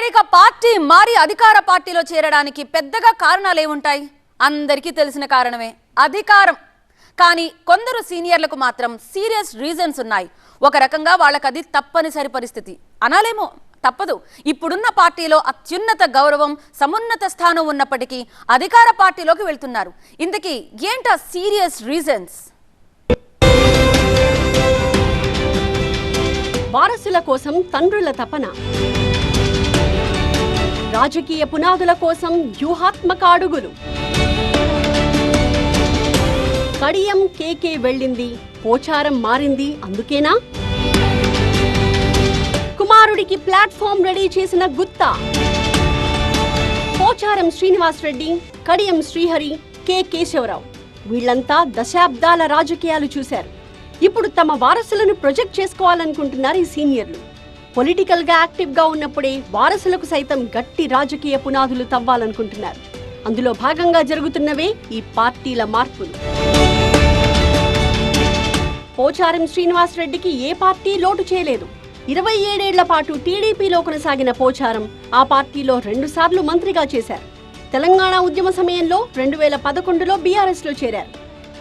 మరి ఇక పార్టీ మారి అధికార పార్టీలో చేరడానికి పెద్దగా కారణాలు ఏముంటాయి? అందరికీ తెలిసిన కారణమే అధికారం. కానీ కొందరు సీనియర్లకు మాత్రం సీరియస్ రీజన్స్ ఉన్నాయి. ఒక రకంగా వాళ్ళకది తప్పనిసరి పరిస్థితి అనాలేమో, తప్పదు. ఇప్పుడున్న పార్టీలో అత్యున్నత గౌరవం, సమున్నత స్థానం ఉన్నప్పటికీ అధికార పార్టీలోకి వెళ్తున్నారు. ఇంతకీ ఏంటా సీరియస్ రీజన్స్? వారసుల కోసం తండ్రుల తపన, రాజకీయ పునాదుల కోసం వ్యూహాత్మక అడుగులు. కడియం కేకే వెళ్ళింది, పోచారం మారింది అందుకేనా? కుమారుడికి ప్లాట్ఫామ్ రెడీ చేసిన గుత్తా. పోచారం శ్రీనివాస్ రెడ్డి, కడియం శ్రీహరి, కె కేశవరావు వీళ్లంతా దశాబ్దాల రాజకీయాలు చూశారు. ఇప్పుడు తమ వారసులను ప్రొజెక్ట్ చేసుకోవాలనుకుంటున్నారు ఈ సీనియర్లు. పొలిటికల్ గా యాక్టివ్ గా ఉన్నప్పుడే వారసులకు సైతం గట్టి రాజకీయ పునాదులు తవ్వాలనుకుంటున్నారు. అందులో భాగంగా జరుగుతున్నవే ఈ పార్టీల మార్పులు. పోచారం శ్రీనివాస్ రెడ్డికి ఏ పార్టీ లోటు చేయలేదు. 27 ఏళ్ల పాటు టీడీపీలో కొనసాగిన పోచారం ఆ పార్టీలో 2 సార్లు మంత్రిగా చేశారు. తెలంగాణ ఉద్యమ సమయంలో 2011లో బీఆర్ఎస్ లో చేరారు.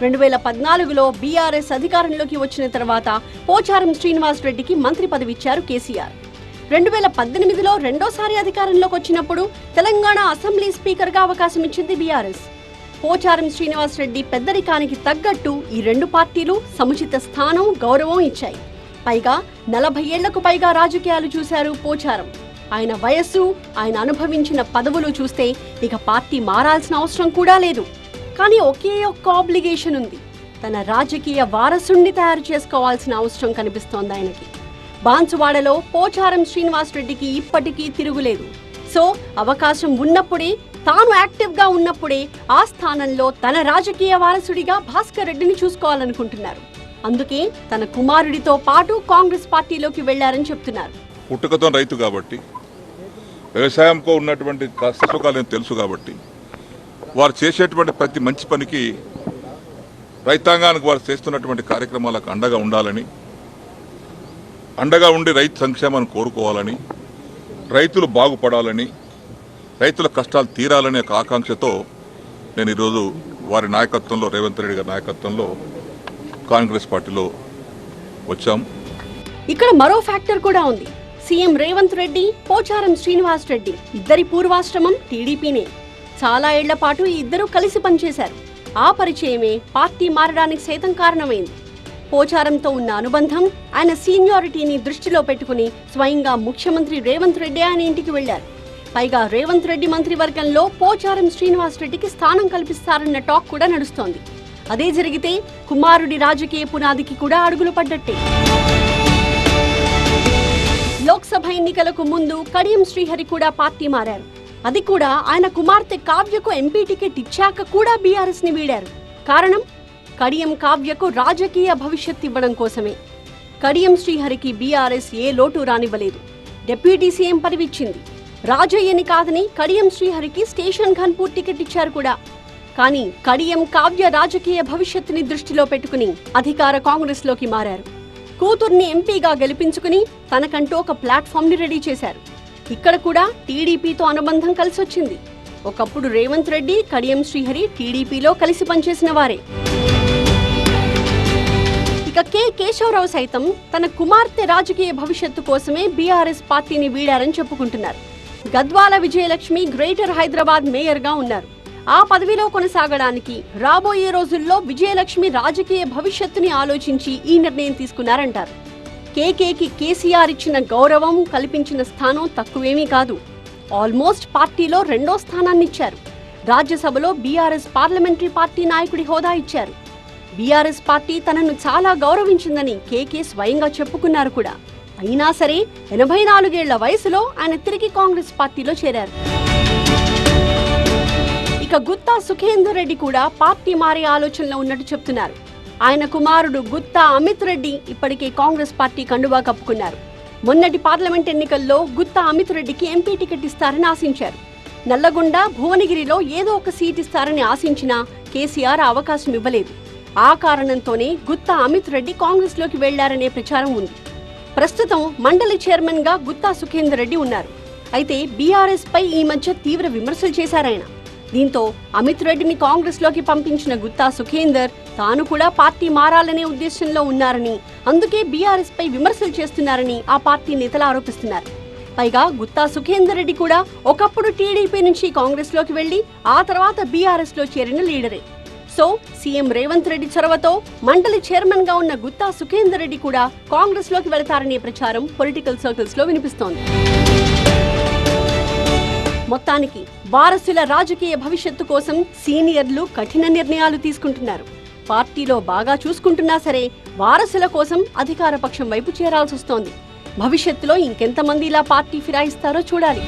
2014లో బీఆర్ఎస్ అధికారంలోకి వచ్చిన తర్వాత పోచారం శ్రీనివాస్ రెడ్డికి మంత్రి పదవి ఇచ్చారు కేసీఆర్. 2018లో రెండోసారి అధికారంలోకి వచ్చినప్పుడు తెలంగాణ అసెంబ్లీ స్పీకర్ గా అవకాశం ఇచ్చింది బీఆర్ఎస్. పోచారం శ్రీనివాస్ రెడ్డి పెద్దరికానికి తగ్గట్టు ఈ 2 పార్టీలు సముచిత స్థానం, గౌరవం ఇచ్చాయి. పైగా 40 ఏళ్లకు పైగా రాజకీయాలు చూశారు పోచారం. ఆయన వయస్సు, ఆయన అనుభవించిన పదవులు చూస్తే ఇక పార్టీ మారాల్సిన అవసరం కూడా లేదు. కానీ ఒకే ఒక్క ఆబ్లిగేషన్ ఉంది. తన రాజకీయ వారసుణ్ణి తయారు చేసుకోవాల్సిన అవసరం కనిపిస్తోంది ఆయనకి. బాన్సువాడలో పోచారం శ్రీనివాస్ రెడ్డికి ఇప్పటికీ తిరుగులేదు. సో అవకాశం ఉన్నప్పుడే, తాను యాక్టివ్ గా ఉన్నప్పుడే ఆ స్థానంలో తన రాజకీయ వారసుడిగా భాస్కర్ రెడ్డిని చూసుకోవాలనుకుంటున్నారు. అందుకే తన కుమారుడితో పాటు కాంగ్రెస్ పార్టీలోకి వెళ్లారని చెప్తున్నారు. పుట్టుకతో రైతు కాబట్టి, వ్యవసాయంతో ఉన్నటువంటి కష్టసుఖాలు తెలుసు కాబట్టి, వారు చేసేటువంటి ప్రతి మంచి పనికి, రైతాంగానికి వారు చేస్తున్నటువంటి కార్యక్రమాలకు అండగా ఉండాలని, అండగా ఉండి రైతు సంక్షేమాన్ని కోరుకోవాలని, రైతులు బాగుపడాలని, రైతుల కష్టాలు తీరాలనే ఒక ఆకాంక్షతో నేను ఈరోజు వారి నాయకత్వంలో, రేవంత్ రెడ్డి గారి నాయకత్వంలో కాంగ్రెస్ పార్టీలో వచ్చాం. ఇక్కడ మరో ఫ్యాక్టర్ కూడా ఉంది. సీఎం రేవంత్ రెడ్డి, పోచారం శ్రీనివాస్ రెడ్డి ఇద్దరి పూర్వాశ్రమం టీడీపీనే. చాలా ఏళ్ల పాటు ఈ ఇద్దరు కలిసి పనిచేశారు. ఆ పరిచయమే పార్టీ మారడానికి సైతం కారణమైంది. పోచారంతో ఉన్న అనుబంధం, ఆయన సీనియారిటీని దృష్టిలో పెట్టుకుని స్వయంగా ముఖ్యమంత్రి రేవంత్ రెడ్డి ఆయన ఇంటికి వెళ్లారు. పైగా రేవంత్ రెడ్డి మంత్రివర్గంలో పోచారం శ్రీనివాస్ రెడ్డికి స్థానం కల్పిస్తారన్న టాక్ కూడా నడుస్తోంది. అదే జరిగితే కుమారుడి రాజకీయ పునాదికి కూడా అడుగులు పడ్డట్టే. లోక్సభ ఎన్నికలకు ముందు కడియం శ్రీహరి కూడా పార్టీ మారారు. అది కూడా ఆయన కుమార్తె కావ్యకు ఎంపీ టికెట్ ఇచ్చాక కూడా బీఆర్ఎస్ ని వీడారు. కారణం, కడియం కావ్యకు రాజకీయ భవిష్యత్ ఇవ్వడం కోసమే. కడియం శ్రీహరికి బీఆర్ఎస్ ఏ లోటు రానివ్వలేదు. డిప్యూటీ సీఎం పదవి ఇచ్చింది. రాజయ్యని కాదని కడియం శ్రీహరికి స్టేషన్ ఘన్పూర్ టికెట్ ఇచ్చారు కూడా. కానీ కడియం కావ్య రాజకీయ భవిష్యత్తుని దృష్టిలో పెట్టుకుని అధికార కాంగ్రెస్ లోకి మారారు. కూతుర్ని ఎంపీగా గెలిపించుకుని తనకంటూ ఒక ప్లాట్ఫామ్ ని రెడీ చేశారు. ఇక్కడ కూడా టీడీపీతో అనుబంధం కలిసొచ్చింది. ఒకప్పుడు రేవంత్ రెడ్డి, కడియం శ్రీహరి టీడీపీలో కలిసి పనిచేసిన వారే. ఇక కె కేశవరావు సైతం తన కుమార్తె రాజకీయ భవిష్యత్తు కోసమే బీఆర్ఎస్ పార్టీని వీడారని చెప్పుకుంటున్నారు. గద్వాల విజయలక్ష్మి గ్రేటర్ హైదరాబాద్ మేయర్ గా ఉన్నారు. ఆ పదవిలో కొనసాగడానికి రాబోయే రోజుల్లో విజయలక్ష్మి రాజకీయ భవిష్యత్తుని ఆలోచించి ఈ నిర్ణయం తీసుకున్నారంటారు. కేకేకి కేసీఆర్ ఇచ్చిన గౌరవం, కల్పించిన స్థానం తక్కువేమీ కాదు. ఆల్మోస్ట్ పార్టీలో 2వ స్థానాన్ని ఇచ్చారు. రాజ్యసభలో బీఆర్ఎస్ పార్లమెంటరీ పార్టీ నాయకుడి హోదా ఇచ్చారు. బీఆర్ఎస్ పార్టీ తనను చాలా గౌరవించిందని కేకే స్వయంగా చెప్పుకున్నారు కూడా. అయినా సరే 84 ఏళ్ల వయసులో ఆయన తిరిగి కాంగ్రెస్ పార్టీలో చేరారు. ఇక గుత్తా సుఖేందర్ రెడ్డి కూడా పార్టీ మారే ఆలోచనలో ఉన్నట్టు చెప్తున్నారు. ఆయన కుమారుడు గుత్తా అమిత్ రెడ్డి ఇప్పటికే కాంగ్రెస్ పార్టీ కండువా కప్పుకున్నారు. మొన్నటి పార్లమెంట్ ఎన్నికల్లో గుత్తా అమిత్ రెడ్డికి ఎంపీ టికెట్ ఇస్తారని ఆశించారు. నల్లగొండ, భువనగిరిలో ఏదో ఒక సీట్ ఇస్తారని ఆశించినా కేసీఆర్ అవకాశం ఇవ్వలేదు. ఆ కారణంతోనే గుత్తా అమిత్ రెడ్డి కాంగ్రెస్ లోకి వెళ్లారనే ప్రచారం ఉంది. ప్రస్తుతం మండలి చైర్మన్ గా గుత్తా సుఖేందర్ రెడ్డి ఉన్నారు. అయితే బీఆర్ఎస్ పై ఈ మధ్య తీవ్ర విమర్శలు చేశారాయన. దీంతో అమిత్ రెడ్డిని కాంగ్రెస్ లోకి పంపించిన గుత్తా సుఖేందర్ తాను కూడా పార్టీ మారాలనే ఉద్దేశంలో ఉన్నారని, అందుకే బీఆర్ఎస్ పై విమర్శలు చేస్తున్నారని ఆ పార్టీ నేతలు ఆరోపిస్తున్నారు. పైగా గుత్తా సుఖేందర్ రెడ్డి కూడా ఒకప్పుడు టీడీపీ నుంచి కాంగ్రెస్ లోకి వెళ్లి ఆ తర్వాత బీఆర్ఎస్ లో చేరిన లీడరే. సో సీఎం రేవంత్ రెడ్డి చొరవతో మండలి చైర్మన్ గా ఉన్న గుత్తా సుఖేందర్ రెడ్డి కూడా కాంగ్రెస్ లోకి వెళతారనే ప్రచారం పొలిటికల్ సర్కిల్స్ లో వినిపిస్తోంది. మొత్తానికి వారసుల రాజకీయ భవిష్యత్తు కోసం సీనియర్లు కఠిన నిర్ణయాలు తీసుకుంటున్నారు. పార్టీలో బాగా చూసుకుంటున్నా సరే వారసుల కోసం అధికార పక్షం వైపు చేరాల్సి వస్తోంది. భవిష్యత్తులో ఇంకెంతమంది ఇలా పార్టీ ఫిరాయిస్తారో చూడాలి.